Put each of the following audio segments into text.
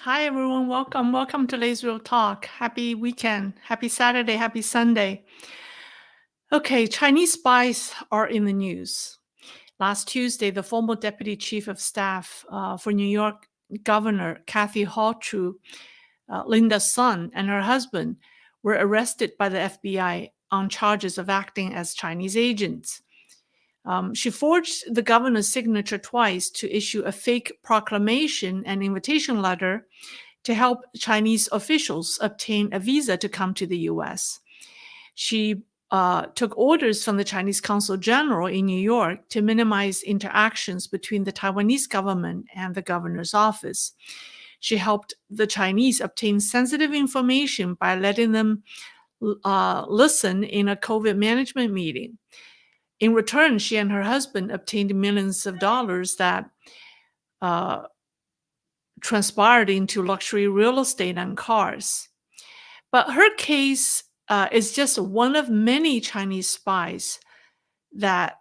Hi everyone, welcome to Leisrealtalk. Happy weekend, happy Saturday, happy Sunday. Okay, Chinese spies are in the news. Last Tuesday, the former deputy chief of staff for New York Governor Kathy Hochul, Linda's son, and her husband were arrested by the FBI on charges of acting as Chinese agents. She forged the governor's signature twice to issue a fake proclamation and invitation letter to help Chinese officials obtain a visa to come to the US. She took orders from the Chinese Consul General in New York to minimize interactions between the Taiwanese government and the governor's office. She helped the Chinese obtain sensitive information by letting them listen in a COVID management meeting. In return, she and her husband obtained millions of dollars that uh, transpired into luxury real estate and cars. But her case is just one of many Chinese spies that,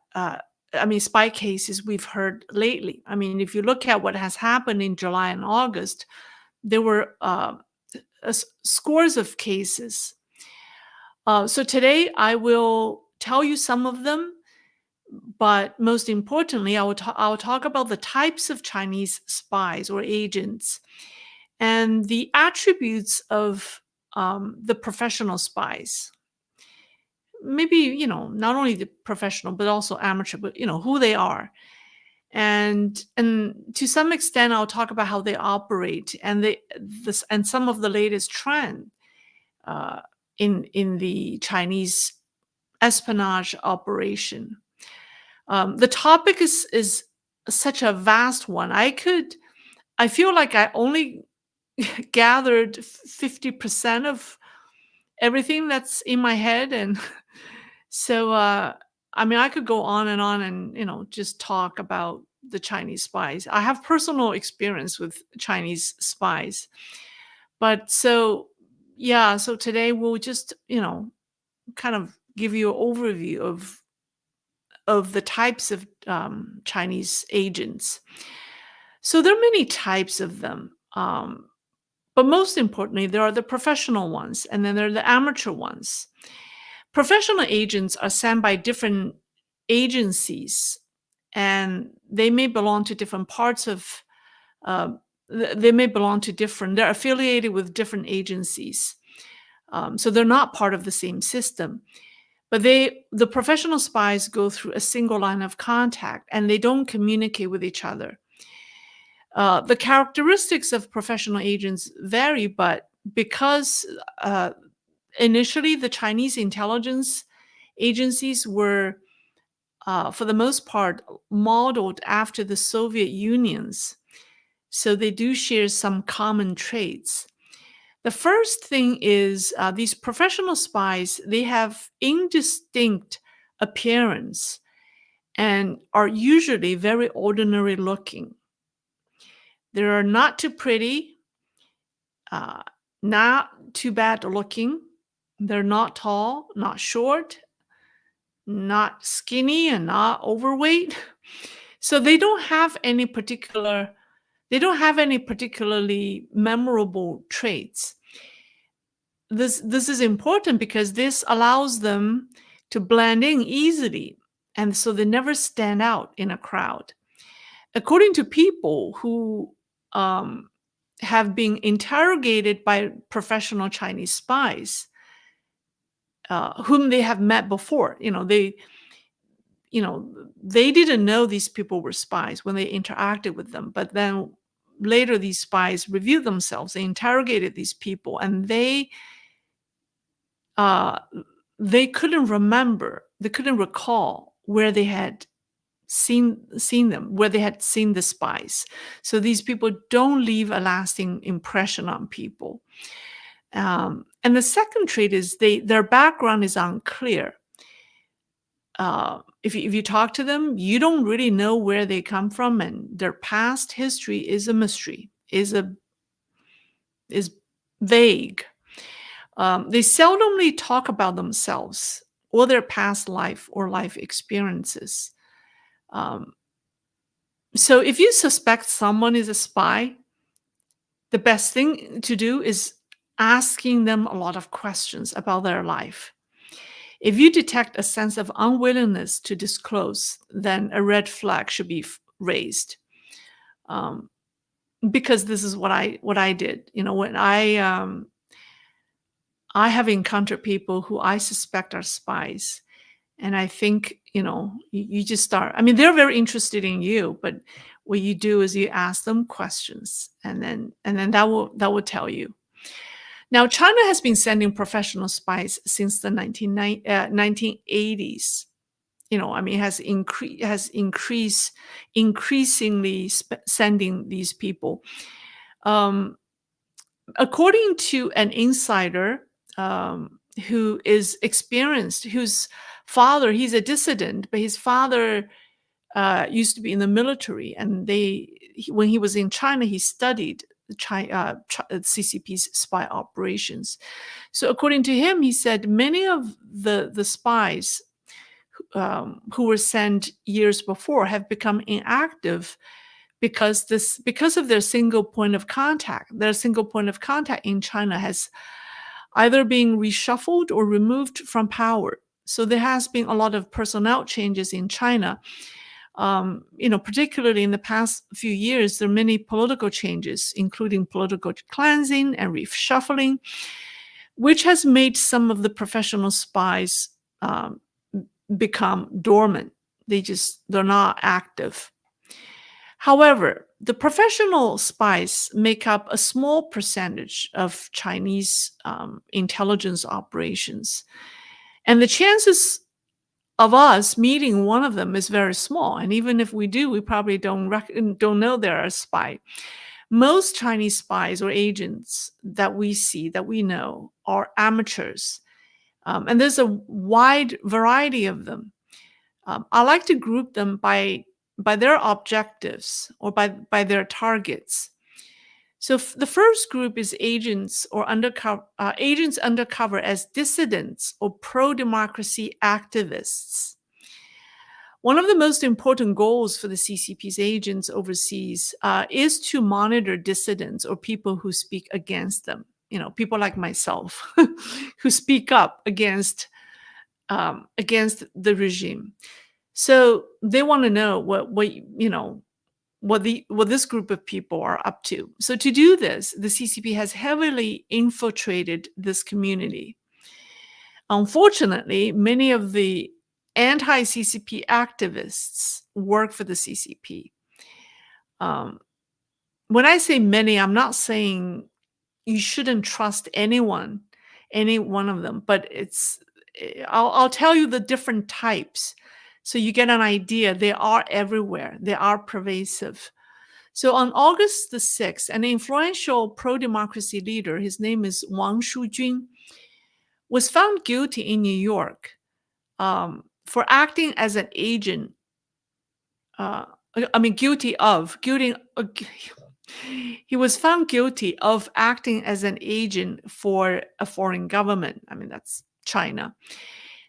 spy cases we've heard lately. I mean, if you look at what has happened in July and August, there were scores of cases. So today I will tell you some of them, but most importantly, I'll talk about the types of Chinese spies or agents and the attributes of the professional spies. Maybe, not only the professional, but also amateur, but, who they are. And to some extent, I'll talk about how they operate and some of the latest trend uh, in the Chinese espionage operation. The topic is such a vast one. I feel like I only gathered 50% of everything that's in my head. And so, I could go on and, just talk about the Chinese spies. I have personal experience with Chinese spies. But so, yeah, so today we'll just, kind of give you an overview of the types of Chinese agents. So there are many types of them. But most importantly, there are the professional ones, and then there are the amateur ones. Professional agents are sent by different agencies, and they may belong to different parts of, uh, they're affiliated with different agencies. So they're not part of the same system. But the professional spies go through a single line of contact, and they don't communicate with each other. The characteristics of professional agents vary, but because initially the Chinese intelligence agencies were, for the most part, modeled after the Soviet Union's, so they do share some common traits. The first thing is these professional spies, they have indistinct appearance and are usually very ordinary looking. They are not too pretty, uh, not too bad looking. They're not tall, not short, not skinny, and not overweight. So they don't have any particularly memorable traits. This is important because this allows them to blend in easily, and so they never stand out in a crowd. According to people who um, have been interrogated by professional Chinese spies, whom they have met before, they didn't know these people were spies when they interacted with them, but then later these spies reviewed themselves, they interrogated these people, and uh, they couldn't remember, they couldn't recall where they had seen them, where they had seen the spies. So these people don't leave a lasting impression on people. And the second trait is their background is unclear. If you talk to them, you don't really know where they come from, and their past history is a mystery, is vague. They seldomly talk about themselves or their past life or life experiences. Um, so if you suspect someone is a spy, the best thing to do is asking them a lot of questions about their life. If you detect a sense of unwillingness to disclose, then a red flag should be raised. Um, because this is what I did. When I have encountered people who I suspect are spies, and I think you just start. I mean, they're very interested in you, but what you do is you ask them questions, and then that will tell you. Now, China has been sending professional spies since the 1980s. I mean, has increasingly sending these people. Um, According to an insider who is experienced, whose father, he's a dissident, but his father used to be in the military, and when he was in China, he studied CCP's spy operations. So according to him, he said many of the spies who were sent years before have become inactive because of their single point of contact. Their single point of contact in China has either been reshuffled or removed from power. So there has been a lot of personnel changes in China. Particularly in the past few years, there are many political changes, including political cleansing and reshuffling, which has made some of the professional spies become dormant. They're not active. However, the professional spies make up a small percentage of Chinese intelligence operations. And the chances of us meeting one of them is very small. And even if we do, we probably don't know they're a spy. Most Chinese spies or agents that we see, that we know, are amateurs. And there's a wide variety of them. I like to group them by their objectives or by their targets. So the first group is agents undercover as dissidents or pro-democracy activists. One of the most important goals for the CCP's agents overseas is to monitor dissidents or people who speak against them. People like myself who speak up against the regime. So they want to know what this group of people are up to. So to do this, the CCP has heavily infiltrated this community. Unfortunately, many of the anti-CCP activists work for the CCP. When I say many, I'm not saying you shouldn't trust any one of them, but I'll tell you the different types so you get an idea. They are everywhere. They are pervasive. So on August the 6th, an influential pro-democracy leader, his name is Wang Shujun, was found guilty in New York for acting as an agent. He was found guilty of acting as an agent for a foreign government. I mean, that's China.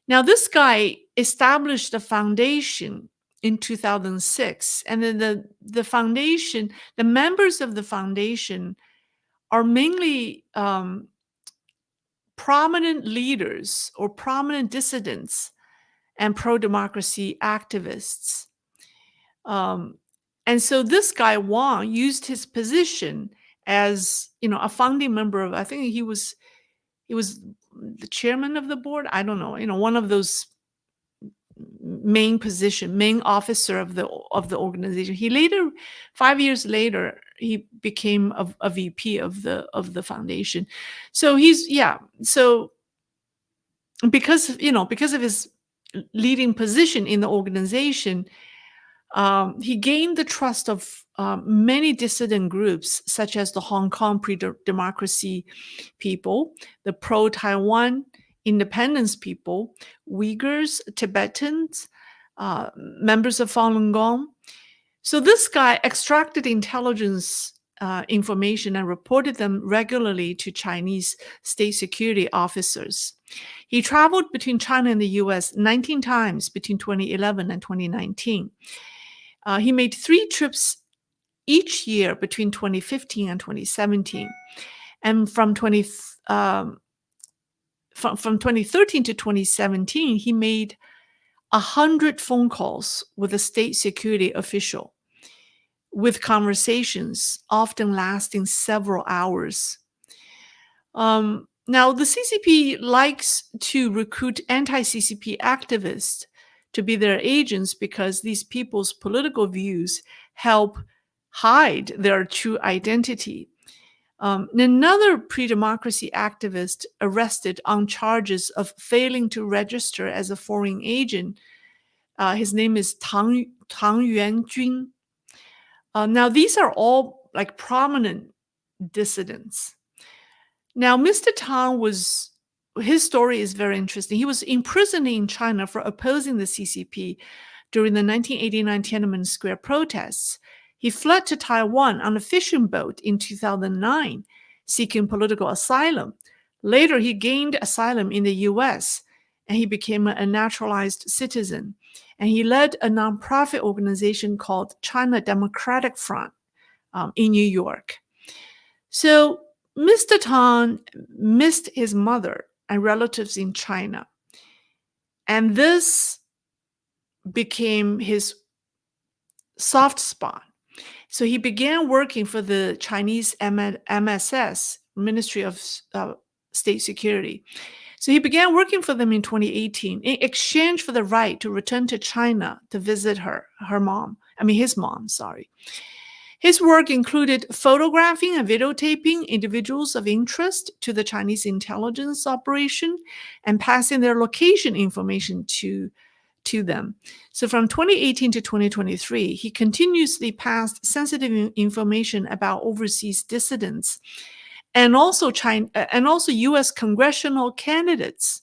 Now, this guy established a foundation in 2006, and then the foundation, the members of the foundation are mainly prominent leaders or prominent dissidents and pro-democracy activists. And so this guy Wang used his position as a founding member of, I think he was the chairman of the board. I don't know, one of those main officer of the organization. He later, 5 years later, he became a VP of the foundation. So so because of his leading position in the organization, he gained the trust of many dissident groups, such as the Hong Kong pro-democracy people, the pro-Taiwan independence people, Uyghurs, Tibetans, members of Falun Gong. So this guy extracted intelligence information and reported them regularly to Chinese state security officers. He traveled between China and the US 19 times between 2011 and 2019. He made 3 trips each year between 2015 and 2017. And um, from 2013 to 2017, he made 100 phone calls with a state security official, with conversations often lasting several hours. Now, the CCP likes to recruit anti-CCP activists to be their agents because these people's political views help hide their true identity. Another pre-democracy activist arrested on charges of failing to register as a foreign agent. His name is Tang Yuanjun. Now, these are all like prominent dissidents. Now, Mr. Tang his story is very interesting. He was imprisoned in China for opposing the CCP during the 1989 Tiananmen Square protests. He fled to Taiwan on a fishing boat in 2009, seeking political asylum. Later, he gained asylum in the US, and he became a naturalized citizen. And he led a nonprofit organization called China Democratic Front in New York. So Mr. Tang missed his mother and relatives in China. And this became his soft spot. So he began working for the Chinese MSS, Ministry of State Security. So he began working for them in 2018 in exchange for the right to return to China to visit his mom, sorry. His work included photographing and videotaping individuals of interest to the Chinese intelligence operation and passing their location information to them. So from 2018 to 2023, he continuously passed sensitive information about overseas dissidents and also U.S. congressional candidates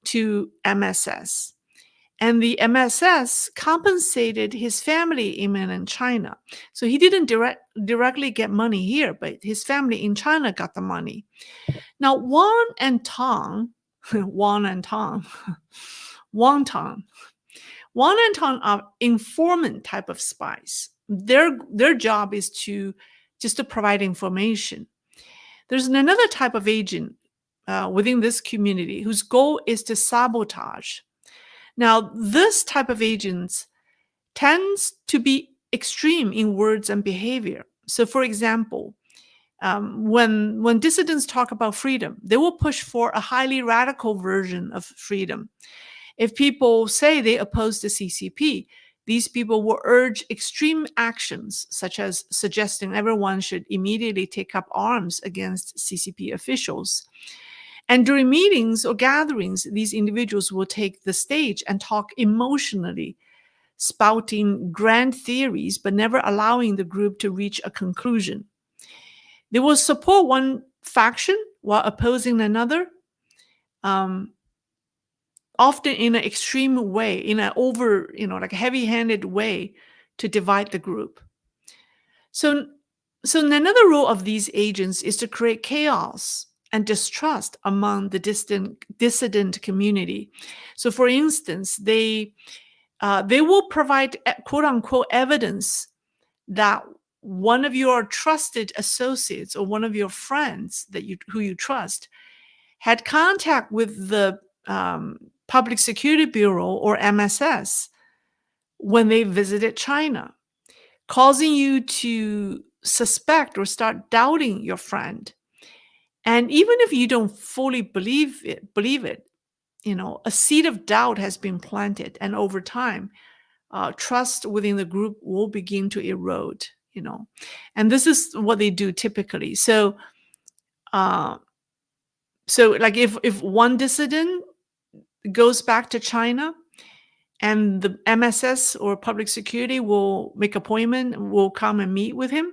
to MSS. And the MSS compensated his family in mainland China. So he didn't directly get money here, but his family in China got the money. Now, Wang and Tang are informant type of spies. Their job is just to provide information. There's another type of agent within this community whose goal is to sabotage. Now, this type of agents tends to be extreme in words and behavior. So, for example, when dissidents talk about freedom, they will push for a highly radical version of freedom. If people say they oppose the CCP, these people will urge extreme actions, such as suggesting everyone should immediately take up arms against CCP officials. And during meetings or gatherings, these individuals will take the stage and talk emotionally, spouting grand theories, but never allowing the group to reach a conclusion. They will support one faction while opposing another, often in an extreme way, in an like a heavy-handed way to divide the group. So another role of these agents is to create chaos and distrust among the dissident community. So, for instance, they will provide quote unquote evidence that one of your trusted associates or one of your friends who you trust had contact with the Public Security Bureau or MSS when they visited China, causing you to suspect or start doubting your friend. And even if you don't fully believe it, a seed of doubt has been planted, and over time, trust within the group will begin to erode. And this is what they do typically. So, like if one dissident goes back to China, and the MSS or public security will make appointment, will come and meet with him,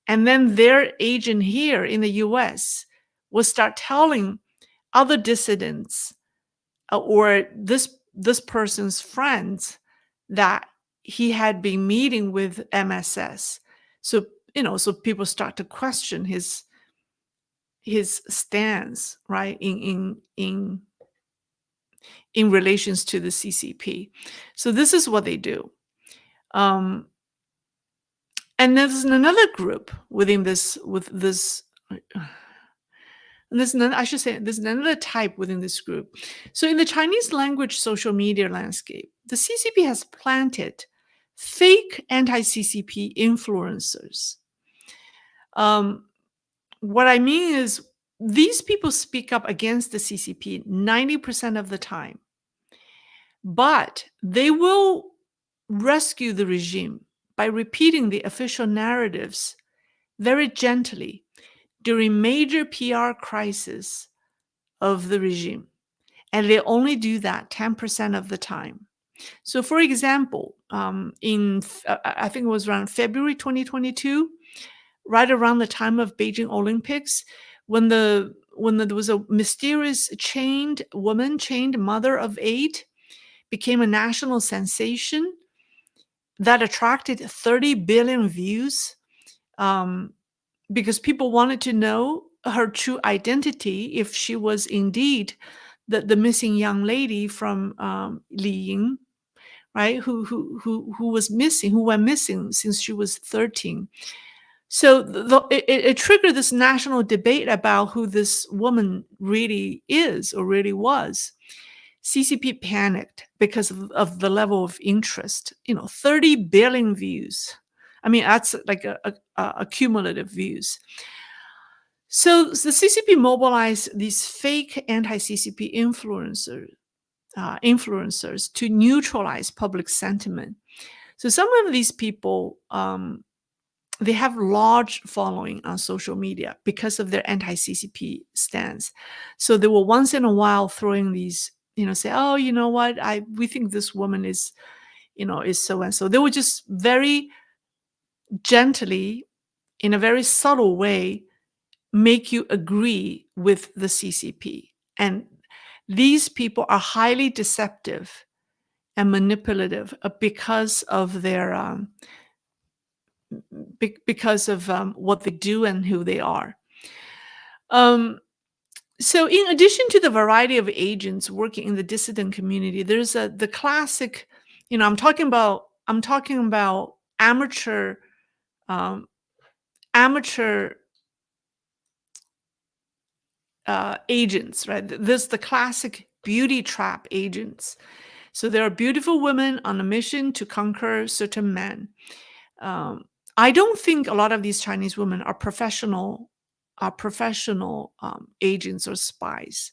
and then their agent here in the US will start telling other dissidents or this person's friends that he had been meeting with MSS. So people start to question his stance, right, in relations to the CCP. So this is what they do. And there's another group within this with this and there's another, I should say, there's another type within this group. So in the Chinese language social media landscape, the CCP has planted fake anti-CCP influencers. Um, what I mean is these people speak up against the CCP 90% of the time, but they will rescue the regime by repeating the official narratives very gently during major PR crises of the regime. And they only do that 10% of the time. So, for example, I think it was around February 2022, right around the time of Beijing Olympics, when there was a mysterious chained mother of eight, became a national sensation that attracted 30 billion views. Um, because people wanted to know her true identity, if she was indeed the missing young lady from Liying, right? Who was missing, who went missing since she was 13. So it triggered this national debate about who this woman really is or really was. CCP panicked because of the level of interest. 30 billion views. I mean, that's like a cumulative views. So the CCP mobilized these fake anti-CCP influencers to neutralize public sentiment. So some of these people, they have large following on social media because of their anti-CCP stance. So they will once in a while throwing these, say, oh, you know what, we think this woman is so and so. They will just very gently, in a very subtle way, make you agree with the CCP. And these people are highly deceptive and manipulative because of their because of what they do and who they are. Um, so, in addition to the variety of agents working in the dissident community, there's the classic. I'm talking about um, amateur agents, right? There's the classic beauty trap agents. So there are beautiful women on a mission to conquer certain men. Um, I don't think a lot of these Chinese women are professional agents or spies.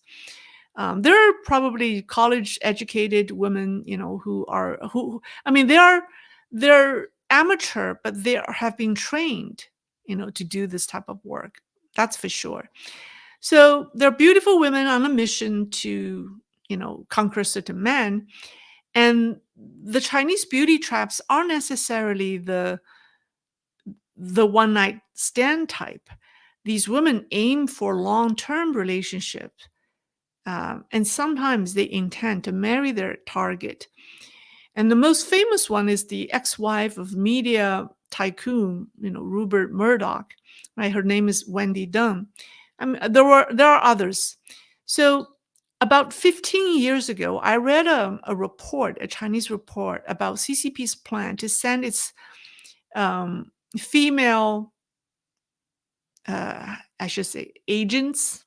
There are probably college-educated women, who I mean, they're amateur, but have been trained, to do this type of work. That's for sure. So they're beautiful women on a mission to, conquer certain men. And the Chinese beauty traps aren't necessarily the one night stand type. These women aim for long-term relationships, and sometimes they intend to marry their target. And the most famous one is the ex-wife of media tycoon, Rupert Murdoch. Right, her name is Wendy Deng. I mean, there are others. So about 15 years ago, I read a Chinese report about CCP's plan to send its female, I should say, agents,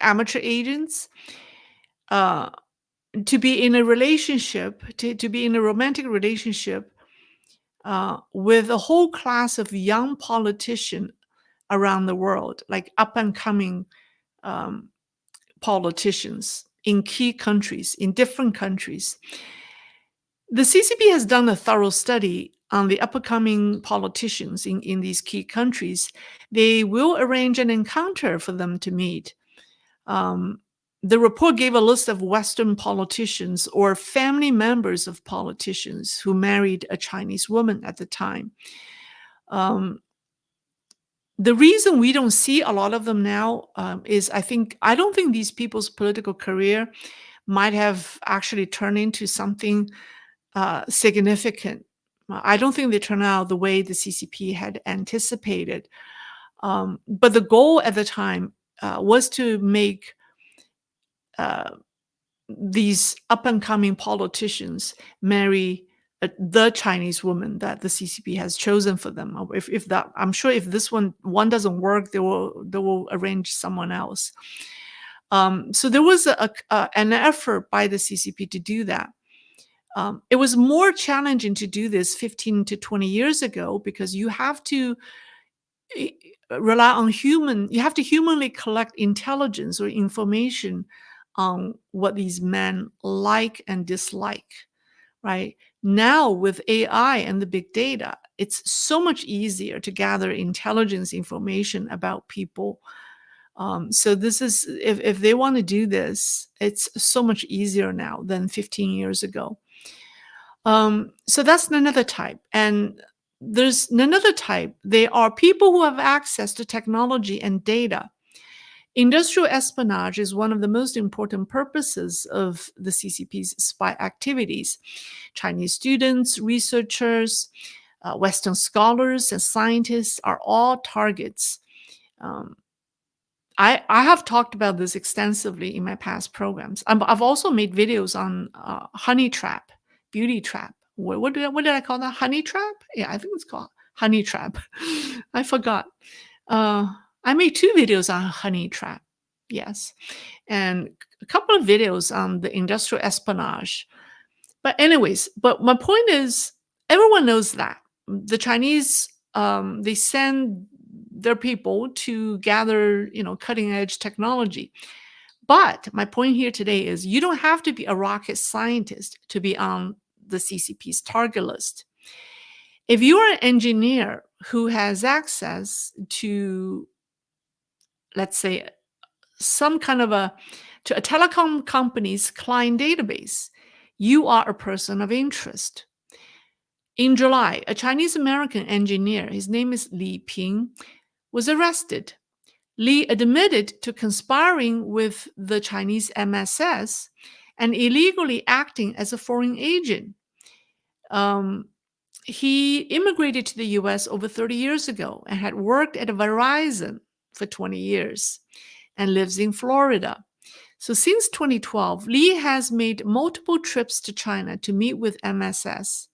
amateur agents, uh, to be in a relationship, to be in a romantic relationship with a whole class of young politicians around the world, like up and coming um, politicians in key countries, in different countries. The CCP has done a thorough study on the up-and-coming politicians in these key countries. They will arrange an encounter for them to meet. Um, the report gave a list of Western politicians or family members of politicians who married a Chinese woman at the time. Um, the reason we don't see a lot of them now is I don't think these people's political career might have actually turned into something significant. I don't think they turned out the way the CCP had anticipated. But the goal at the time was to make uh, these up and coming politicians marry the Chinese woman that the CCP has chosen for them. If that, I'm sure if this one doesn't work, they will arrange someone else. So there was an effort by the CCP to do that. It was more challenging to do this 15 to 20 years ago because you have to eh, rely on you have to humanly collect intelligence or information on what these men like and dislike, right? Now with AI and the big data, it's so much easier to gather intelligence information about people. So this is, if they want to do this, it's so much easier now than 15 years ago. So that's another type. And there's another type. They are people who have access to technology and data. Industrial espionage is one of the most important purposes of the CCP's spy activities. Chinese students, researchers, Western scholars, and scientists are all targets. Um, I have talked about this extensively in my past programs. I've also made videos on honey trap, beauty trap. What did I call that? Honey trap? Yeah, I think it's called honey trap. I forgot. I made 2 videos on honey trap. Yes, and a couple of videos on the industrial espionage. But anyways, but my point is, everyone knows that the Chinese, they send their people to gather, cutting edge technology. But my point here today is you don't have to be a rocket scientist to be on the CCP's target list. If you are an engineer who has access to, let's say, some kind of to a telecom company's client database, you are a person of interest. In July, a Chinese American engineer, his name is Li Ping, was arrested. Li admitted to conspiring with the Chinese MSS and illegally acting as a foreign agent. Um, he immigrated to the US over 30 years ago and had worked at Verizon for 20 years and lives in Florida. So since 2012, Li has made multiple trips to China to meet with MSS.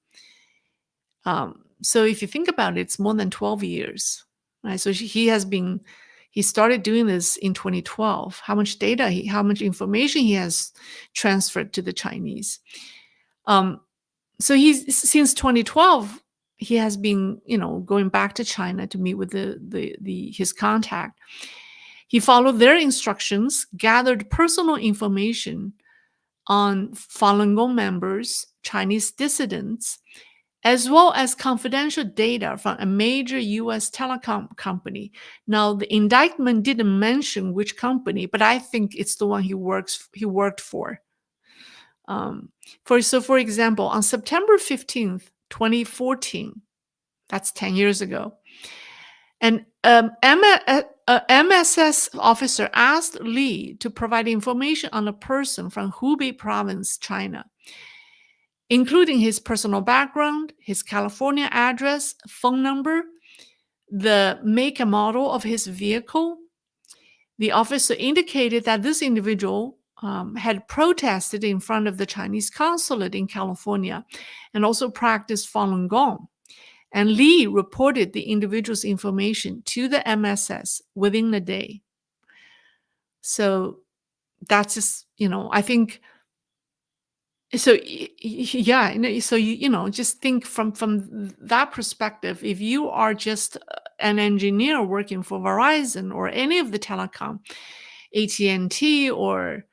So if you think about it, it's more than 12 years, right? So he started doing this in 2012. How much information he has transferred to the Chinese. So since 2012, he has been, going back to China to meet with his contact. He followed their instructions, gathered personal information on Falun Gong members, Chinese dissidents, as well as confidential data from a major US telecom company. Now, the indictment didn't mention which company, but I think it's the one he worked for. For example, on September 15th, 2014, that's 10 years ago, an MSS officer asked Li to provide information on a person from Hubei province, China, including his personal background, his California address, phone number, the make and model of his vehicle. The officer indicated that this individual had protested in front of the Chinese consulate in California and also practiced Falun Gong. And Li reported the individual's information to the MSS within a day. So that's just, I think. So yeah, so just think from that perspective. If you are just an engineer working for Verizon or any of the telecom, AT&T or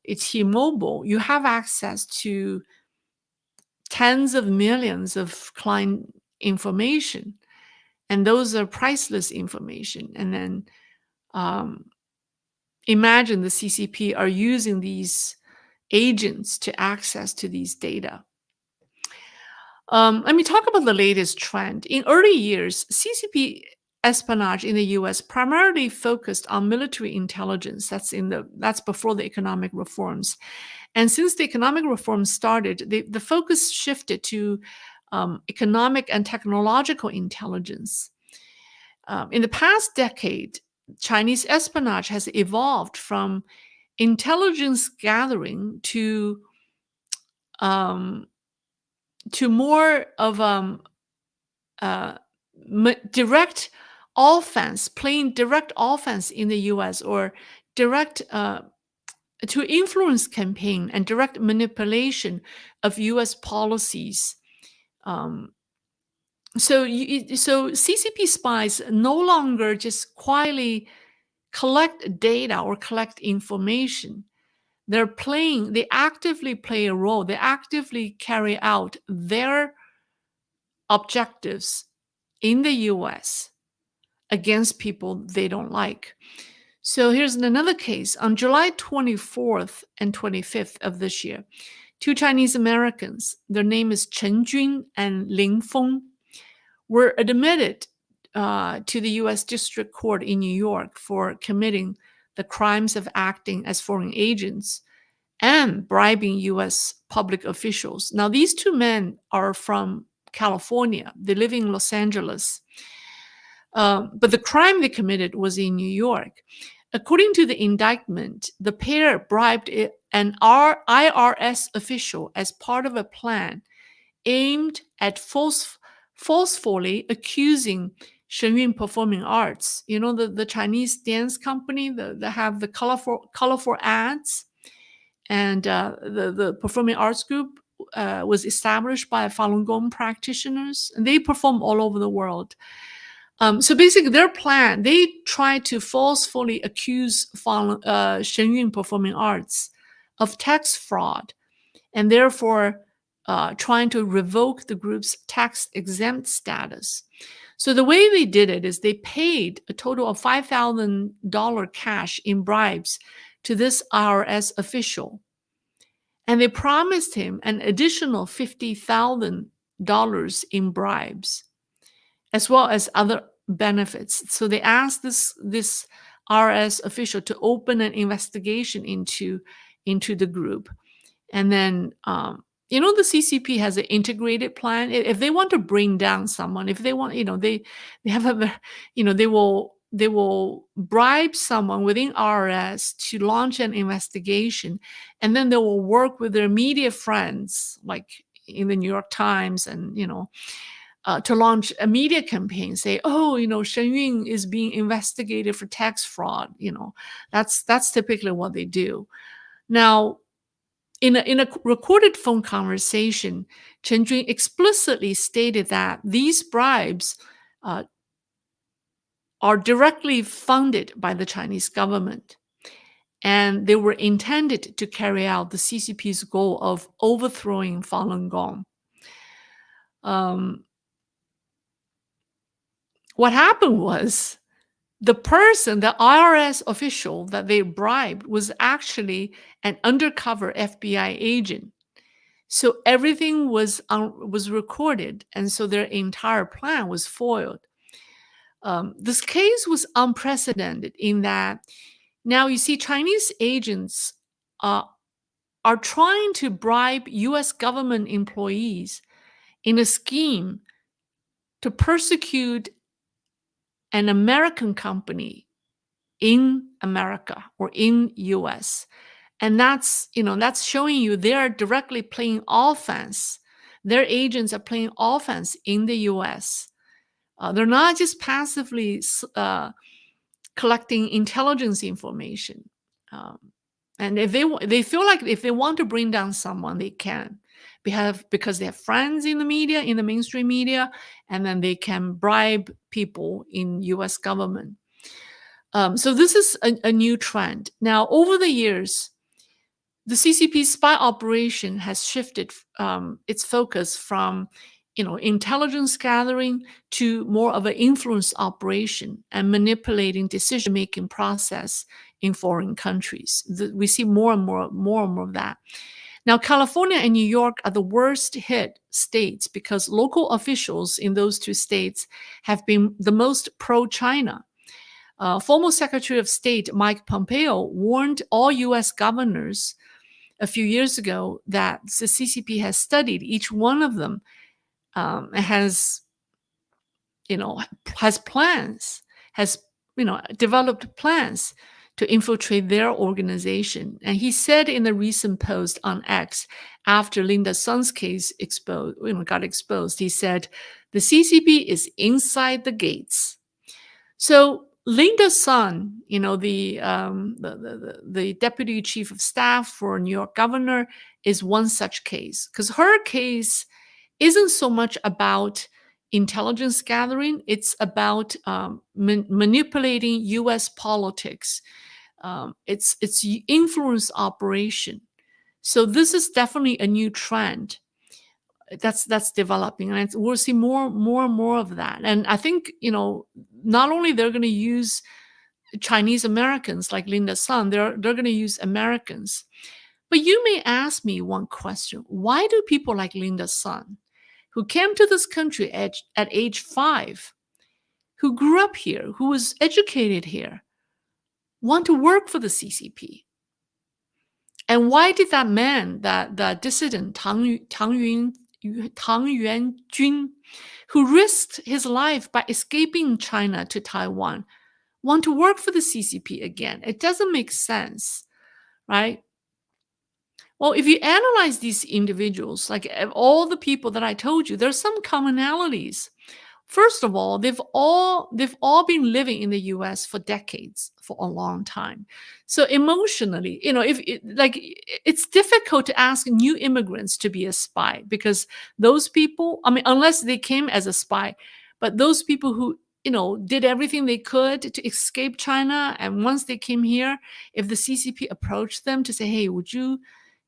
T-Mobile, you have access to tens of millions of client information, and those are priceless information. And then imagine the CCP are using these agents to access to these data. Let me talk about the latest trend. In early years, CCP espionage in the US primarily focused on military intelligence. That's before the economic reforms. And since the economic reforms started, the focus shifted to economic and technological intelligence. In the past decade, Chinese espionage has evolved from intelligence gathering to to more of uh, direct offense, playing direct offense in the U.S. or direct to influence campaign and direct manipulation of U.S. policies. Um, so CCP spies no longer just quietly collect data or collect information. They actively play a role. They actively carry out their objectives in the US against people they don't like. So here's another case. On July 24th and 25th of this year, two Chinese Americans, their name is Chen Jun and Ling Feng, were admitted to the U.S. District Court in New York for committing the crimes of acting as foreign agents and bribing U.S. public officials. Now, these two men are from California. They live in Los Angeles. But the crime they committed was in New York. According to the indictment, the pair bribed an IRS official as part of a plan aimed at forcefully accusing Shenyun Performing Arts. You know, the Chinese dance company that have the colorful ads. And the Performing Arts Group was established by Falun Gong practitioners, and they perform all over the world. So basically, their plan, they try to forcefully accuse Shenyun Performing Arts of tax fraud, and therefore trying to revoke the group's tax-exempt status. So the way they did it is they paid a total of $5,000 cash in bribes to this IRS official, and they promised him an additional $50,000 in bribes, as well as other benefits. So they asked this IRS official to open an investigation into the group, and then the CCP has an integrated plan. If they want to bring down someone, if they want, they have they will bribe someone within IRS to launch an investigation, and then they will work with their media friends, like in the New York Times, and to launch a media campaign, say, oh, Shenyun is being investigated for tax fraud. That's typically what they do. Now, in a recorded phone conversation, Chen Jun explicitly stated that these bribes are directly funded by the Chinese government, and they were intended to carry out the CCP's goal of overthrowing Falun Gong. What happened was the IRS official that they bribed was actually an undercover FBI agent. So everything was recorded, and so their entire plan was foiled. This case was unprecedented in that now you see Chinese agents are trying to bribe U.S. government employees in a scheme to persecute an American company in America or in US. And that's showing you they're directly playing offense. Their agents are playing offense in the US. They're not just passively collecting intelligence information. And if they feel like if they want to bring down someone, they can. Because they have friends in the media, in the mainstream media, and then they can bribe people in US government. So this is a new trend. Now, over the years, the CCP spy operation has shifted its focus from intelligence gathering to more of an influence operation and manipulating decision-making process in foreign countries. We see more and more of that. Now, California and New York are the worst hit states because local officials in those two states have been the most pro-China. Former Secretary of State Mike Pompeo warned all U.S. governors a few years ago that the CCP has studied each one of them, has plans, has developed plans to infiltrate their organization. And he said in a recent post on X, after Linda Sun's case got exposed, he said, the CCP is inside the gates. So Linda Sun, the deputy chief of staff for New York governor, is one such case, because her case isn't so much about intelligence gathering; it's about manipulating U.S. politics. It's influence operation. So this is definitely a new trend that's developing, and we'll see more and more of that. And I think not only they're going to use Chinese Americans like Linda Sun, they're going to use Americans. But you may ask me one question: why do people like Linda Sun, who came to this country at age 5, who grew up here, who was educated here, want to work for the CCP? And why did that man, that dissident Tang Yuanjun, who risked his life by escaping China to Taiwan, want to work for the CCP again? It doesn't make sense, right? Well, if you analyze these individuals, like all the people that I told you, there's some commonalities. First of all, they've all been living in the U.S. for decades, for a long time. So emotionally, it's difficult to ask new immigrants to be a spy, because those people, I mean, unless they came as a spy, but those people who did everything they could to escape China, and once they came here, if the CCP approached them to say, "Hey, would you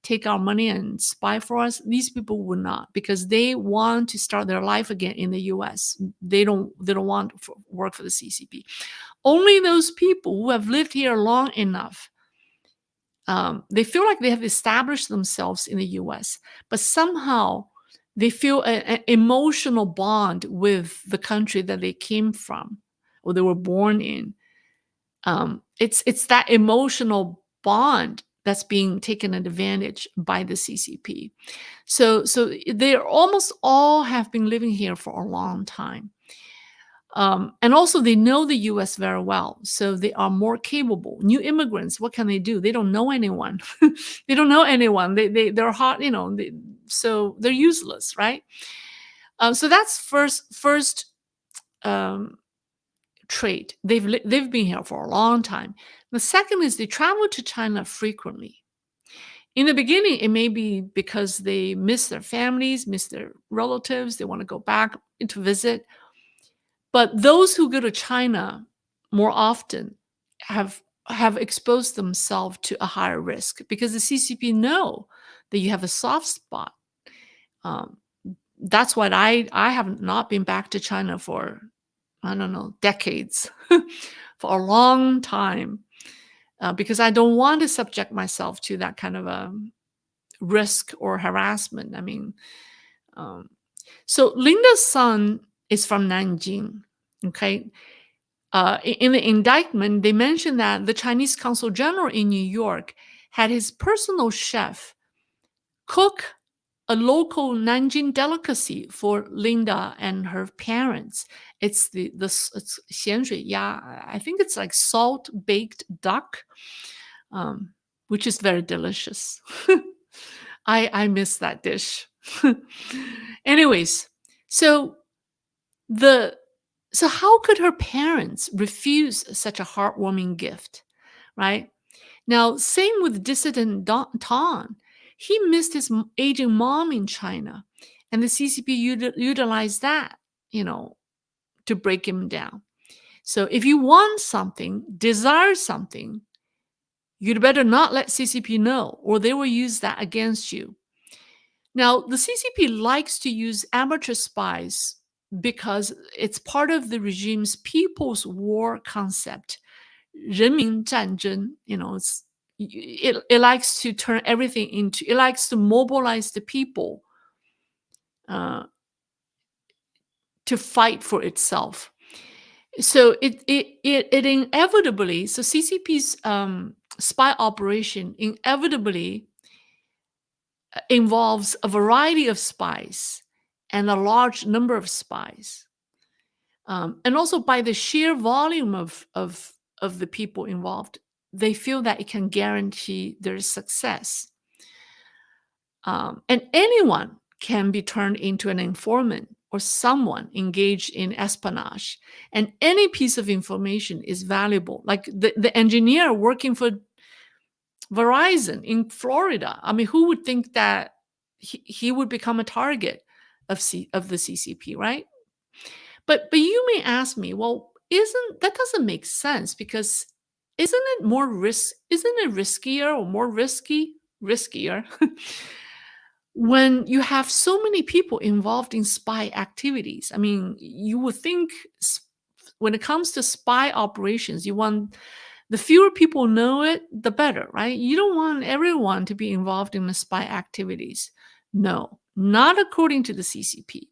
take our money and spy for us?" These people would not, because they want to start their life again in the US. They don't want to work for the CCP. Only those people who have lived here long enough, they feel like they have established themselves in the US, but somehow they feel an emotional bond with the country that they came from or they were born in. It's that emotional bond that's being taken advantage by the CCP. So they almost all have been living here for a long time. And also they know the US very well, so they are more capable. New immigrants, what can they do? They don't know anyone. They don't know anyone. They're hot, so they're useless, right? So that's first trait. They've been here for a long time. The second is they travel to China frequently. In the beginning, it may be because they miss their families, miss their relatives, they want to go back to visit. But those who go to China more often have exposed themselves to a higher risk, because the CCP know that you have a soft spot. That's why I have not been back to China for, I don't know, decades, for a long time, because I don't want to subject myself to that kind of a risk or harassment. I mean, so Linda's son is from Nanjing. Okay. In the indictment, they mentioned that the Chinese consul general in New York had his personal chef cook a local Nanjing delicacy for Linda and her parents. It's it's 咸水鸭. I think it's like salt baked duck, which is very delicious. I miss that dish. Anyways, so how could her parents refuse such a heartwarming gift, right? Now, same with dissident Tan. He missed his aging mom in China, and the CCP utilized that, to break him down. So if you want something, desire something, you'd better not let CCP know, or they will use that against you. Now, the CCP likes to use amateur spies because it's part of the regime's people's war concept. 人民战争, it likes to turn everything into, it likes to mobilize the people to fight for itself. So it inevitably, so CCP's spy operation inevitably involves a variety of spies and a large number of spies. And also by the sheer volume of the people involved, they feel that it can guarantee their success. And anyone can be turned into an informant or someone engaged in espionage. And any piece of information is valuable. Like the engineer working for Verizon in Florida. I mean, who would think that he would become a target of the CCP, right? But you may ask me, well, isn't that doesn't make sense because isn't it riskier or more riskier when you have so many people involved in spy activities? I mean, you would think when it comes to spy operations, you want the fewer people know it, the better, right? You don't want everyone to be involved in the spy activities. No, not according to the CCP.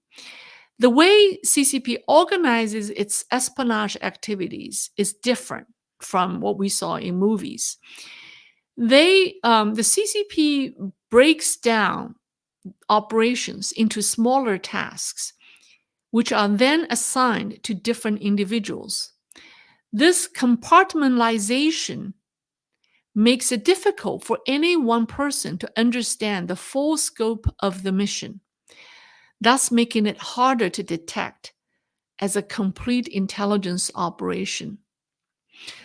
The way CCP organizes its espionage activities is different from what we saw in movies. The CCP breaks down operations into smaller tasks, which are then assigned to different individuals. This compartmentalization makes it difficult for any one person to understand the full scope of the mission, thus making it harder to detect as a complete intelligence operation.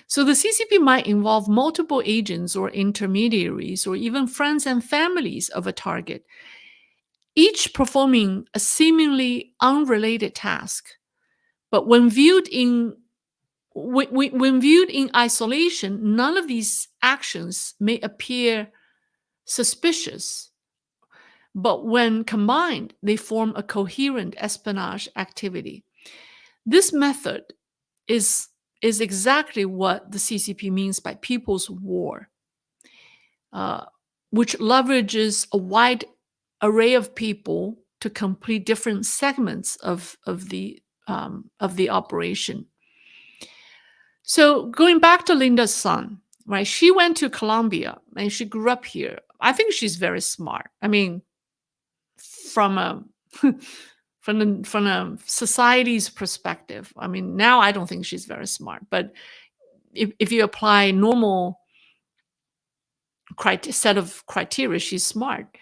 So the CCP might involve multiple agents or intermediaries or even friends and families of a target, each performing a seemingly unrelated task. But when viewed in isolation, none of these actions may appear suspicious. But when combined, they form a coherent espionage activity. This method is exactly what the CCP means by people's war, uh, which leverages a wide array of people to complete different segments of the operation. So going back to Linda's son, right? She went to Colombia and she grew up here. I think she's very smart. I mean, from a from a society's perspective. I mean, now I don't think she's very smart, but if you apply normal set of criteria, she's smart.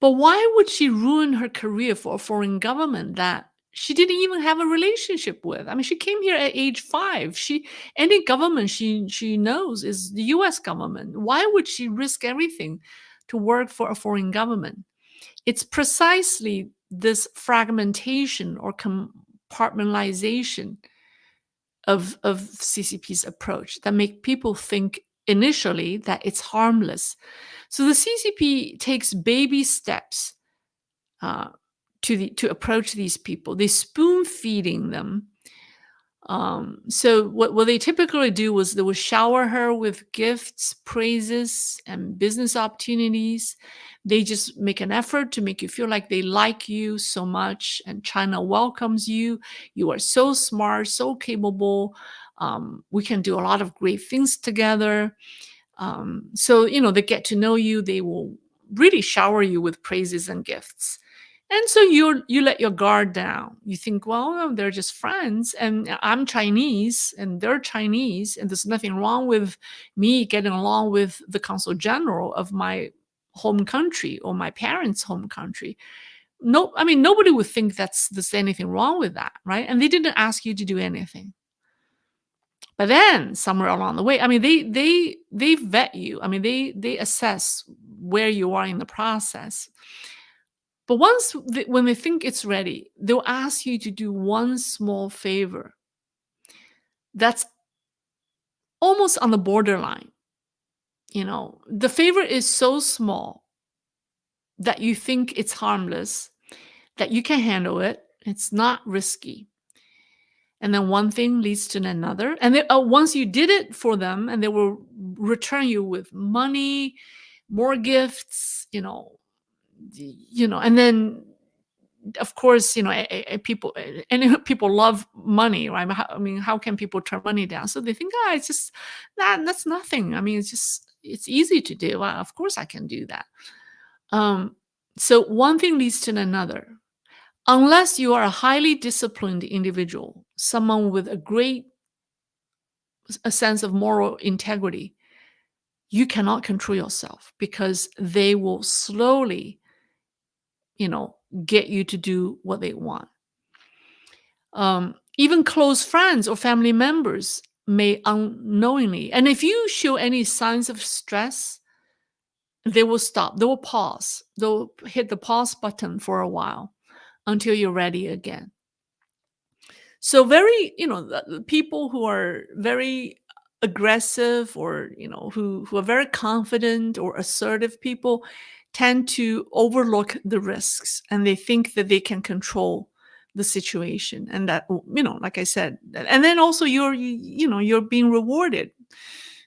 But why would she ruin her career for a foreign government that she didn't even have a relationship with? I mean, she came here at age 5. Any government she knows is the U.S. government. Why would she risk everything to work for a foreign government? It's precisely this fragmentation or compartmentalization of CCP's approach that make people think initially that it's harmless. So the CCP takes baby steps to approach these people. They spoon feeding them. So what they typically do was they would shower her with gifts, praises, and business opportunities. They just make an effort to make you feel like they like you so much, and China welcomes you. You are so smart, so capable. We can do a lot of great things together. So they get to know you. They will really shower you with praises and gifts. And so you let your guard down. You think, well, they're just friends, and I'm Chinese, and they're Chinese, and there's nothing wrong with me getting along with the consul general of my home country or my parents' home country. No, I mean nobody would think there's anything wrong with that, right? And they didn't ask you to do anything. But then somewhere along the way, I mean, they vet you. I mean, they assess where you are in the process. But when they think it's ready, they'll ask you to do one small favor that's almost on the borderline. The favor is so small that you think it's harmless, that you can handle it. It's not risky. And then one thing leads to another. And once you did it for them, and they will return you with money, more gifts, and then of course, people love money, right? I mean, how can people turn money down? So they think, it's just that's nothing. I mean, it's easy to do. Well, of course I can do that. So one thing leads to another. Unless you are a highly disciplined individual, someone with a sense of moral integrity, you cannot control yourself because they will slowly, you know, get you to do what they want. Even close friends or family members may unknowingly, and if you show any signs of stress, they will stop, they will pause, they'll hit the pause button for a while until you're ready again. So very, the people who are very aggressive, or who are very confident or assertive people tend to overlook the risks, and they think that they can control the situation, and that, like I said, and then also you're being rewarded.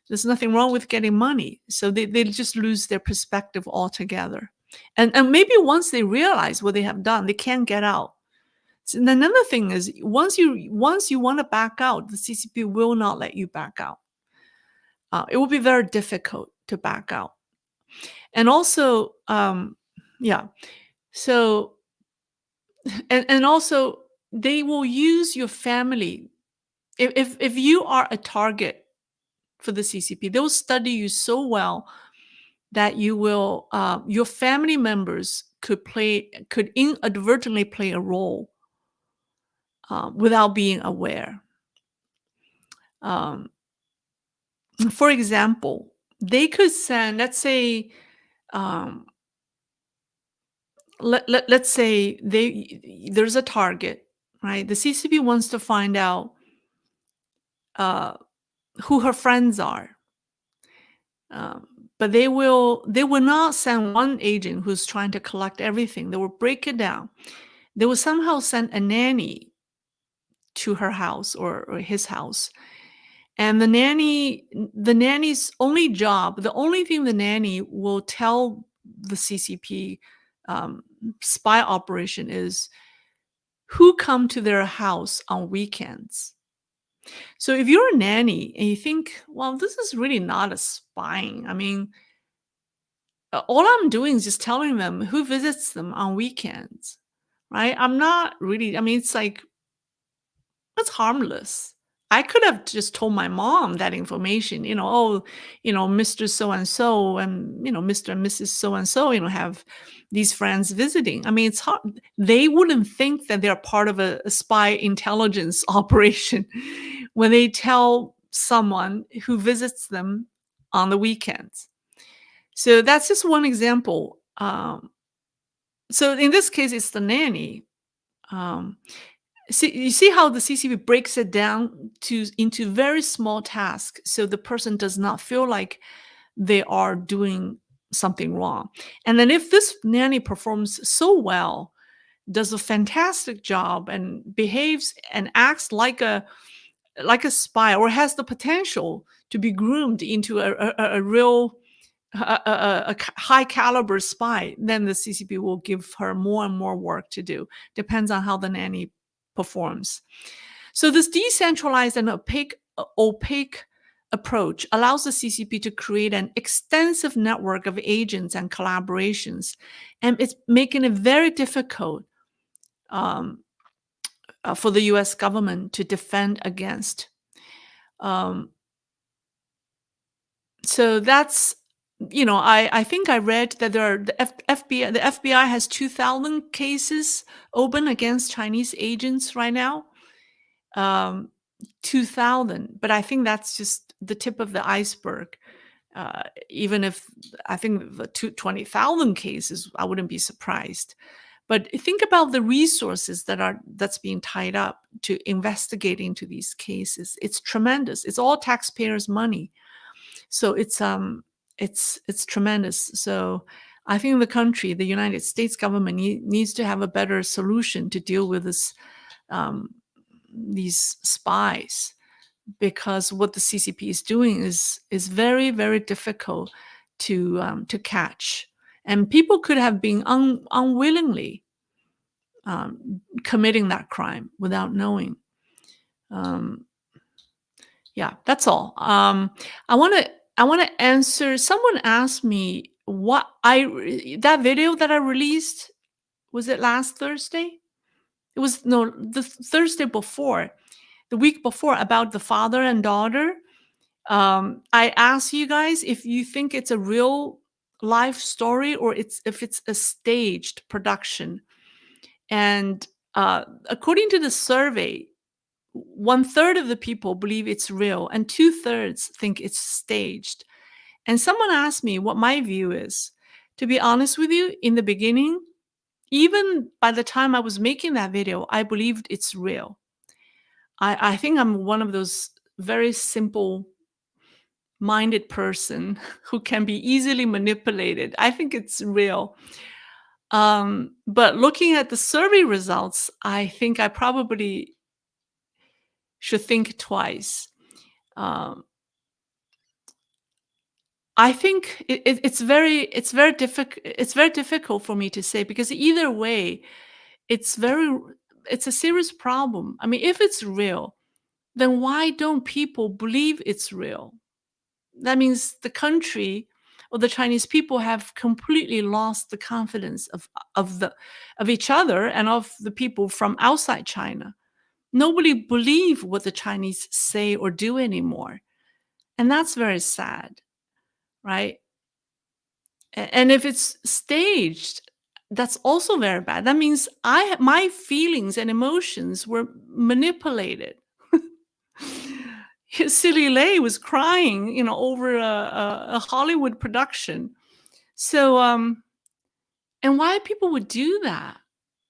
There's nothing wrong with getting money, so they just lose their perspective altogether. And maybe once they realize what they have done, they can't get out. And another thing is, once you want to back out, the CCP will not let you back out. It will be very difficult to back out. And also, yeah. So, and also, they will use your family. If you are a target for the CCP, they will study you so well that your family members could inadvertently play a role without being aware. Um, for example, they could send, let's say, um, let's say there's a target, right? The CCP wants to find out uh, who her friends are, um, but they will not send one agent who's trying to collect everything. They will break it down. They will somehow send a nanny to her house, or his house. And the nanny's only job, the only thing the nanny will tell the CCP um, spy operation is who come to their house on weekends. So if you're a nanny and you think, well, this is really not a spying. I mean, all I'm doing is just telling them who visits them on weekends, right? I'm not really, I mean, it's like, that's harmless. I could have just told my mom that information, oh, Mr. So and so, and Mr. and Mrs. So and so, have these friends visiting. I mean, it's hard. They wouldn't think that they're part of a spy intelligence operation when they tell someone who visits them on the weekends. So that's just one example. So in this case, it's the nanny. Um, you see how the CCP breaks it down into very small tasks, so the person does not feel like they are doing something wrong. And then if this nanny performs so well, does a fantastic job, and behaves and acts like a spy, or has the potential to be groomed into a real high caliber spy, then the CCP will give her more and more work to do. Depends on how the nanny performs. So this decentralized and opaque approach allows the CCP to create an extensive network of agents and collaborations, and it's making it very difficult um, for the U.S. government to defend against. Um, so that's, I think I read that there are the FBI has 2,000 cases open against Chinese agents right now. um 2,000, but I think that's just the tip of the iceberg. Even if I think the 20,000 cases, I wouldn't be surprised. But think about the resources that's being tied up to investigate into these cases. It's tremendous. It's all taxpayers' money. So it's tremendous. So I think the United States government needs to have a better solution to deal with um, these spies, because what the CCP is doing is very, very difficult to catch, and people could have been unwillingly committing that crime without knowing. Um, yeah, that's all. I want to answer. Someone asked me that video that I released, was it last Thursday? It was, no, the Thursday before, the week before, about the father and daughter. I ask you guys if you think it's a real life story or if it's a staged production. And according to the survey, one third of the people believe it's real, and two-thirds think it's staged. And someone asked me what my view is. To be honest with you, in the beginning, even by the time I was making that video, I believed it's real. I think I'm one of those very simple minded person who can be easily manipulated. I think it's real. But looking at the survey results, I think I probably should think twice. Um, I think it's very difficult for me to say because either way, it's very it's a serious problem. I mean, if it's real, then why don't people believe it's real? That means the country or the Chinese people have completely lost the confidence of each other and of the people from outside China. Nobody believe what the Chinese say or do anymore. And that's very sad, right? And if it's staged, that's also very bad. That means my feelings and emotions were manipulated. Silly Lay was crying, over a Hollywood production. So, and why people would do that?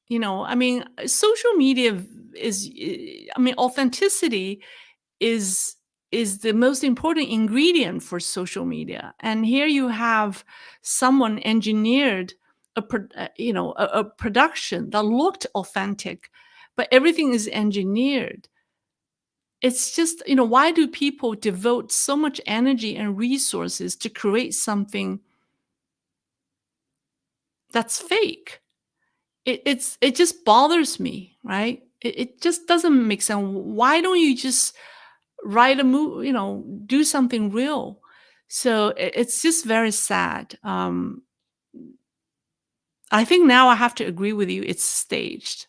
I mean, social media I mean, authenticity is is the most important ingredient for social media. And here you have someone engineered a production that looked authentic, but everything is engineered. It's just, why do people devote so much energy and resources to create something that's fake? It just bothers me, right? It just doesn't make sense. Why don't you just write a movie, do something real? So it's just very sad. I think now I have to agree with you. It's staged.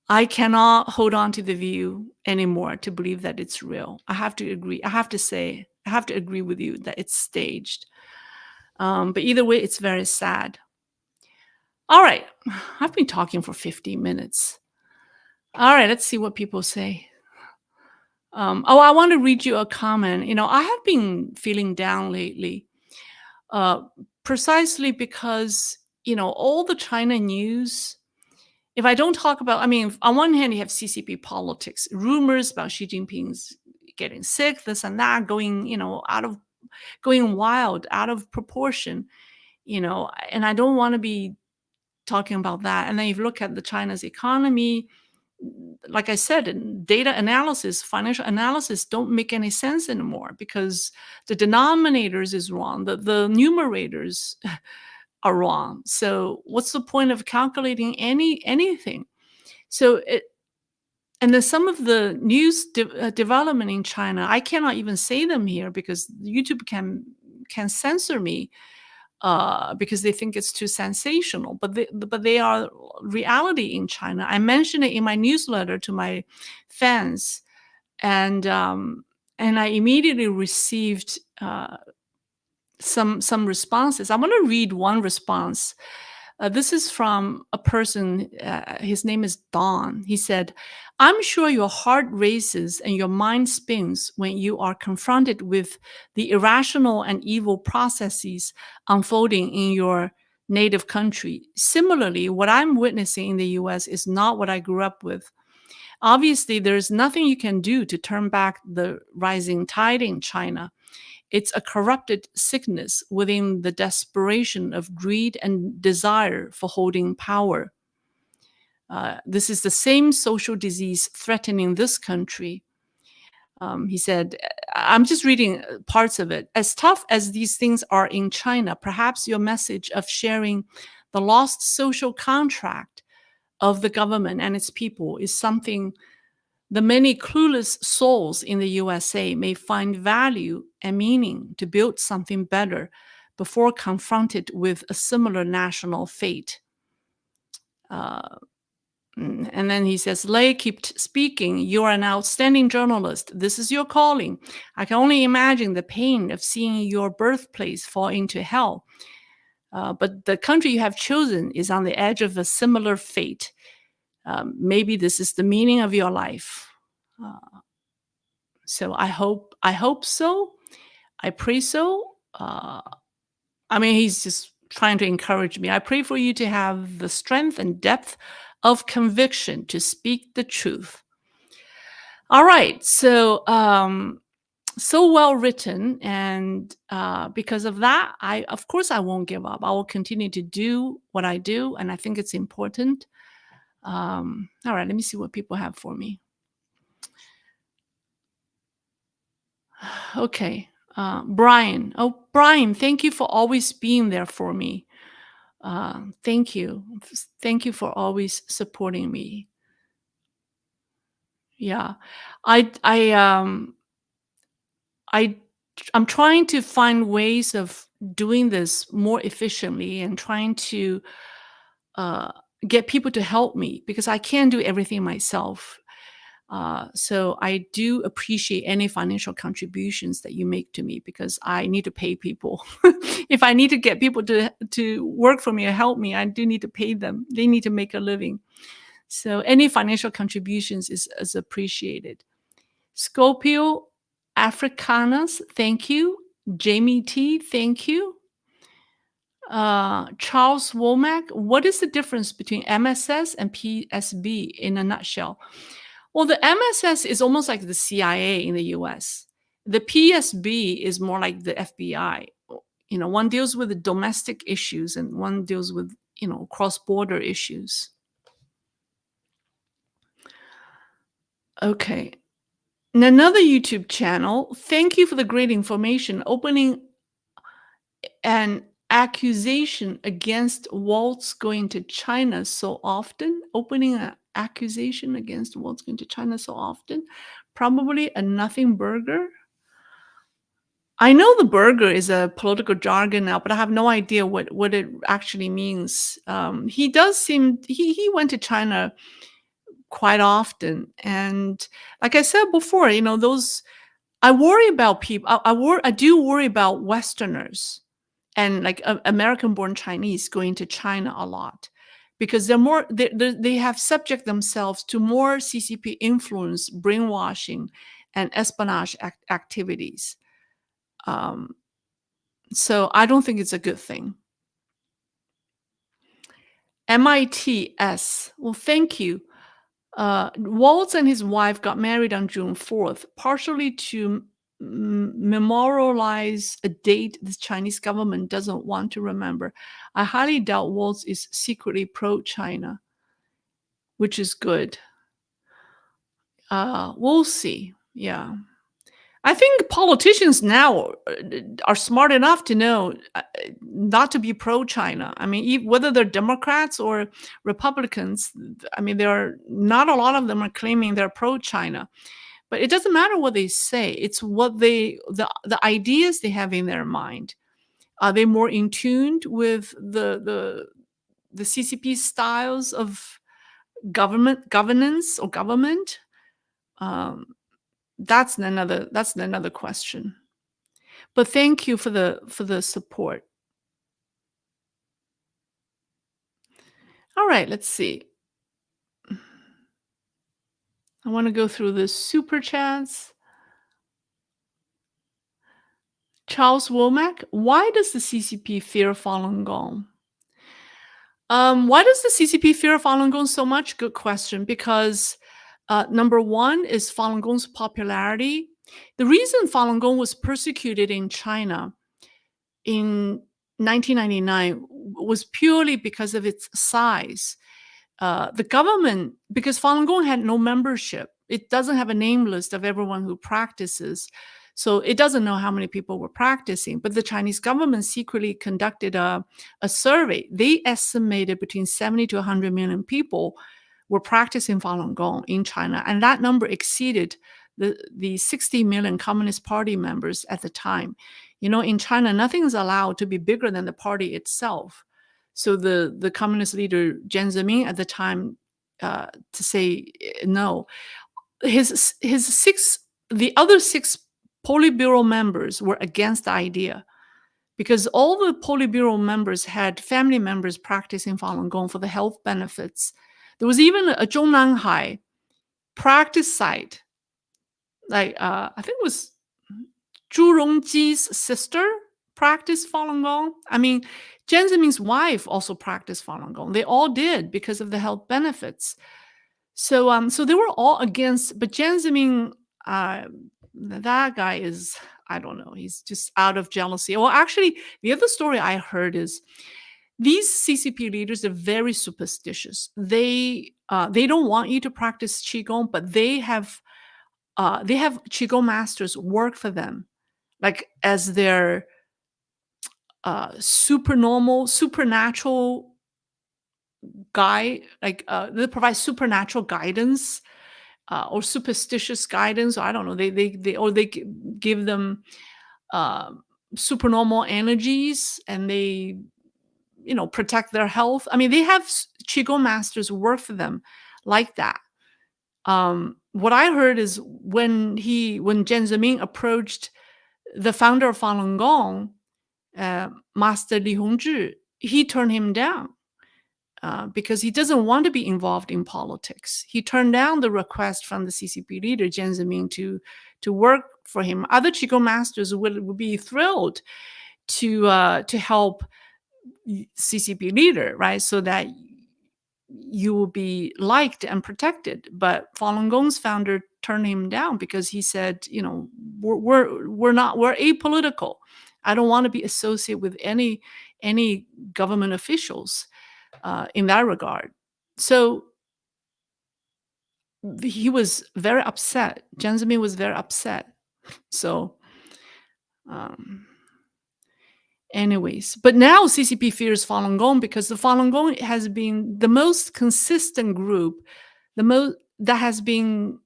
I cannot hold on to the view anymore to believe that it's real. I have to agree. I have to agree with you that it's staged. But either way, it's very sad. All right. I've been talking for 50 minutes. All right. Let's see what people say. I want to read you a comment. I have been feeling down lately, uh, precisely because, all the China news. If I don't talk about, I mean, on one hand, you have CCP politics, rumors about Xi Jinping's getting sick, this and that, going wild, out of proportion, and I don't want to be talking about that. And then if you look at the China's economy, like I said, data analysis, financial analysis don't make any sense anymore because the denominators is wrong, the numerators are wrong. So what's the point of calculating anything? So and then some of the news development in China, I cannot even say them here because YouTube can censor me because they think it's too sensational. But they are reality in China. I mentioned it in my newsletter to my fans, and I immediately received some responses. I want to read one response. This is from a person. His name is Don. He said, "I'm sure your heart races and your mind spins when you are confronted with the irrational and evil processes unfolding in your native country. Similarly, what I'm witnessing in the US is not what I grew up with. Obviously, there's nothing you can do to turn back the rising tide in China. It's a corrupted sickness within the desperation of greed and desire for holding power. This is the same social disease threatening this country." He said, I'm just reading parts of it. "As tough as these things are in China, perhaps your message of sharing the lost social contract of the government and its people is something the many clueless souls in the USA may find value and meaning to build something better before confronted with a similar national fate." Uh, And then he says, Lei, keep speaking. You are an outstanding journalist. This is your calling. I can only imagine the pain of seeing your birthplace fall into hell. But the country you have chosen is on the edge of a similar fate. Maybe this is the meaning of your life. So I hope so. I pray so. I mean, he's just trying to encourage me. I pray for you to have the strength and depth of conviction to speak the truth. All right. So well written, and because of that, of course I won't give up. I will continue to do what I do, and I think it's important. All right, let me see what people have for me. Okay. Brian. Oh, Brian, thank you for always being there for me. Thank you. Thank you for always supporting me. Yeah. I I I I'm trying to find ways of doing this more efficiently and trying to uh, get people to help me because I can't do everything myself. So I do appreciate any financial contributions that you make to me because I need to pay people. If I need to get people to work for me or help me, I do need to pay them. They need to make a living. So any financial contributions is appreciated. Scopio Africanus, thank you. Jamie T, thank you. Charles Womack, what is the difference between MSS and PSB in a nutshell? Well, the MSS is almost like the CIA in the US. The PSB is more like the FBI. One deals with the domestic issues and one deals with, cross-border issues. Okay. And another YouTube channel, thank you for the great information. Opening an accusation against Waltz going to China so often. Opening an accusation against Waltz going to China so often. Probably a nothing burger. I know the burger is a political jargon now, but I have no idea what it actually means. He does seem he went to China quite often, and like I said before, those I worry about people. I do worry about Westerners and like American-born Chinese going to China a lot because they have subject themselves to more CCP influence, brainwashing, and espionage activities. Um, so I don't think it's a good thing. MITS. Well, thank you. Waltz and his wife got married on June 4th, partially to memorialize a date the Chinese government doesn't want to remember. I highly doubt Waltz is secretly pro-China, which is good. We'll see. Yeah. I think politicians now are smart enough to know not to be pro-China. I mean, whether they're Democrats or Republicans, I mean, not a lot of them are claiming they're pro-China. But it doesn't matter what they say. It's what the ideas they have in their mind. Are they more in tune with the CCP styles of governance or government? That's another question. But thank you for the support. All right, let's see. I want to go through the super chats. Charles Womack, why does the CCP fear Falun Gong? Why does the CCP fear Falun Gong so much? Good question. Because number one is Falun Gong's popularity. The reason Falun Gong was persecuted in China in 1999 was purely because of its size. The government, because Falun Gong had no membership, it doesn't have a name list of everyone who practices. So it doesn't know how many people were practicing. But the Chinese government secretly conducted a survey. They estimated between 70 to 100 million people were practicing Falun Gong in China. And that number exceeded the 60 million Communist Party members at the time. In China, nothing is allowed to be bigger than the party itself. So the communist leader Jiang Zemin at the time to say no. His six the other six Politburo members were against the idea because all the Politburo members had family members practicing Falun Gong for the health benefits. There was even a Zhongnanhai practice site, like I think it was Zhu Rongji's sister practiced Falun Gong. I mean, Jiang Zemin's wife also practiced Falun Gong. They all did because of the health benefits. So they were all against, but Jiang Zemin, uh, that guy is, I don't know, he's just out of jealousy. Well, actually, the other story I heard is these CCP leaders are very superstitious. They don't want you to practice qigong, but they have qigong masters work for them, like as their supernatural guy. Like they provide supernatural guidance or superstitious guidance. Or I don't know. They give them uh, supernormal energies, and they protect their health. I mean, they have qigong masters work for them like that. What I heard is when Jiang Zemin approached the founder of Falun Gong, Master Li Hongzhi, he turned him down because he doesn't want to be involved in politics. He turned down the request from the CCP leader Jiang Zemin to work for him. Other qigong masters would be thrilled to help CCP leader, right? So that you will be liked and protected. But Falun Gong's founder turned him down because he said, we're apolitical. I don't want to be associated with any government officials in that regard. So he was very upset. Jiang Zemin was very upset. So, um, anyways, but now CCP fears Falun Gong because the Falun Gong has been the most consistent group, the most that has been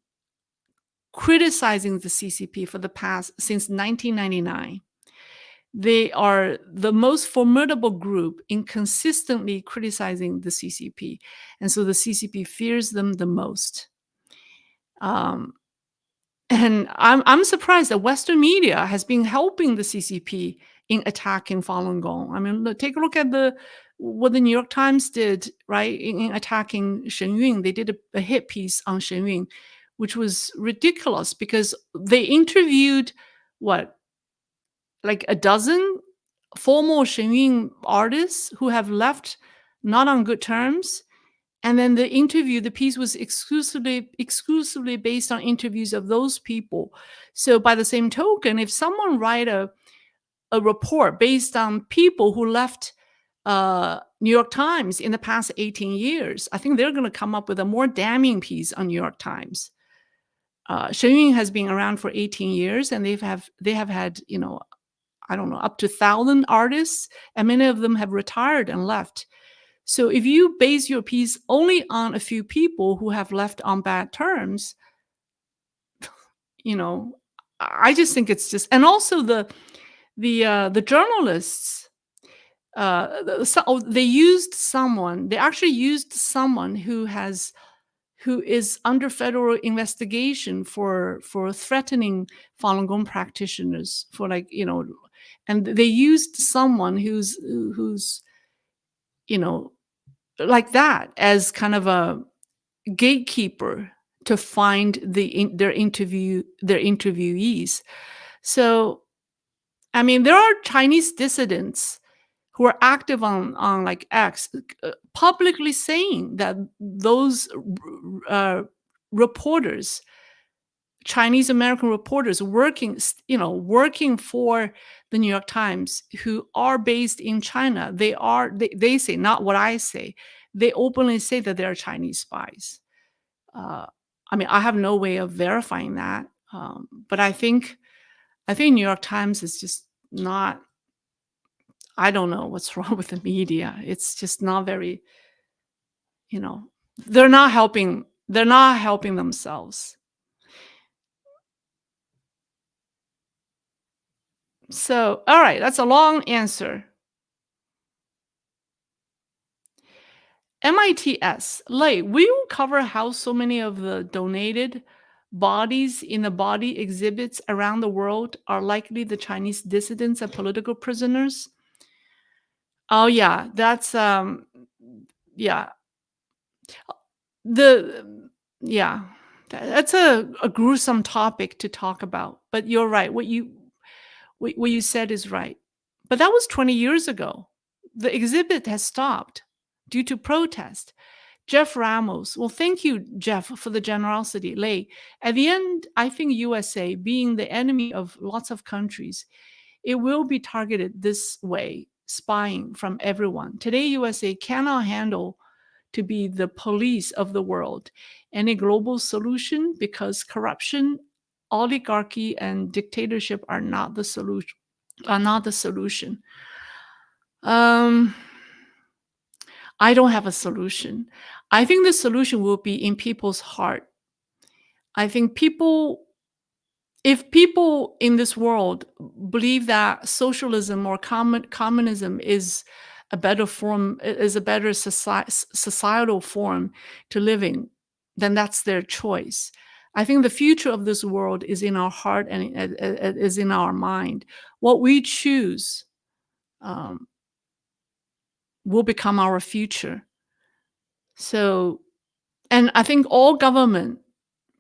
criticizing the CCP for the past since 1999. They are the most formidable group in consistently criticizing the CCP, and so the CCP fears them the most. Um, and I'm surprised that Western media has been helping the CCP in attacking Falun Gong. I mean, take a look at what the New York Times did, right, in attacking Shen Yun. They did a hit piece on Shen Yun, which was ridiculous because they interviewed what, like a dozen former Shen Yun artists who have left not on good terms. And then the piece was exclusively based on interviews of those people. So by the same token, if someone write a report based on people who left New York Times in the past 18 years, I think they're going to come up with a more damning piece on New York Times. Shen Yun has been around for 18 years, and they have had, I don't know, up to 1,000 artists, and many of them have retired and left. So if you base your piece only on a few people who have left on bad terms, you know, I just think it's just, and also the journalists, they actually used someone who is under federal investigation for threatening Falun Gong practitioners for, like, and they used someone who's like that as kind of a gatekeeper to find their interviewees. So I mean, there are Chinese dissidents who are active on like X, publicly saying that those reporters, Chinese American reporters working for the New York Times, who are based in China, they say, not what I say, they openly say that they're Chinese spies. Uh, I mean, I have no way of verifying that, but I think New York Times is just not. I don't know what's wrong with the media. It's just not very, you know, they're not helping. They're not helping themselves. So, all right, that's a long answer. MITS. Lei, will you cover how so many of the donated bodies in the body exhibits around the world are likely the Chinese dissidents and political prisoners? Oh yeah, that's yeah. The yeah. That's a gruesome topic to talk about. But you're right. What you said is right. But that was 20 years ago. The exhibit has stopped due to protest. Jeff Ramos. Well, thank you, Jeff, for the generosity. Lei, at the end, I think USA, being the enemy of lots of countries, it will be targeted this way, spying from everyone. Today, USA cannot handle to be the police of the world. Any global solution, because corruption, oligarchy, and dictatorship are not the solution. Are not the solution. Um, I don't have a solution. I think the solution will be in people's heart. I think if people in this world believe that socialism or communism is a better form, is a better societal form to living, then that's their choice. I think the future of this world is in our heart and is in our mind. What we choose um, will become our future. So, and I think all government,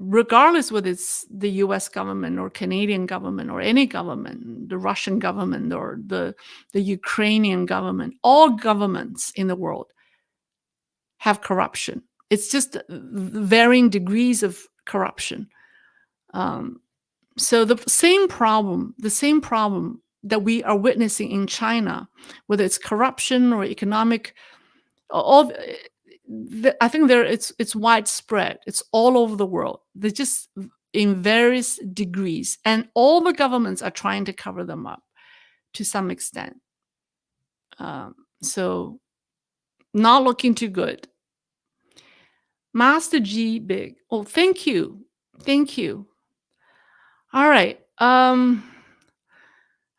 regardless whether it's the US government or Canadian government or any government, the Russian government or the Ukrainian government, all governments in the world have corruption. It's just varying degrees of corruption. Um, so the same problem that we are witnessing in China, whether it's corruption or economic, all I think it's widespread. It's all over the world. They're just in various degrees, and all the governments are trying to cover them up to some extent. So not looking too good. Master G Big. Oh, thank you. Thank you. All right.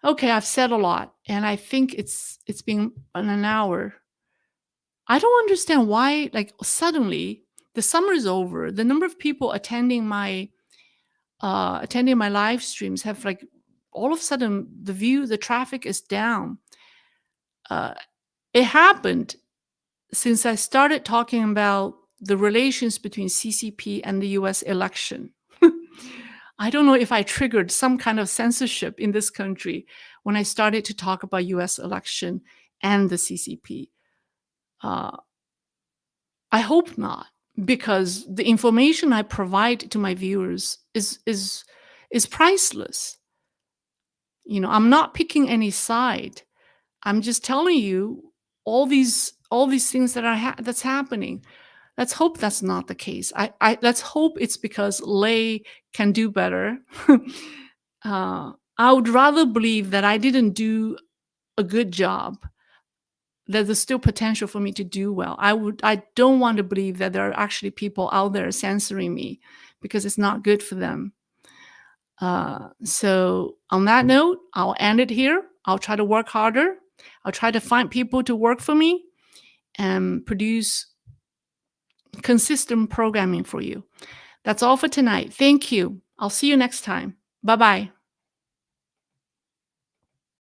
Okay, I've said a lot, and I think it's been an hour. I don't understand why, like, suddenly the summer is over. The number of people attending my live streams have, like, all of a sudden the traffic is down. Uh, it happened since I started talking about the relations between CCP and the US election. I don't know if I triggered some kind of censorship in this country when I started to talk about US election and the CCP. Uh, I hope not, because the information I provide to my viewers is priceless. I'm not picking any side. I'm just telling you all these things that that's happening. Let's hope that's not the case. Let's hope it's because Lei can do better. I would rather believe that I didn't do a good job, that there's still potential for me to do well. I don't want to believe that there are actually people out there censoring me, because it's not good for them. So on that note, I'll end it here. I'll try to work harder. I'll try to find people to work for me and produce consistent programming for you. That's all for tonight. Thank you. I'll see you next time. Bye bye.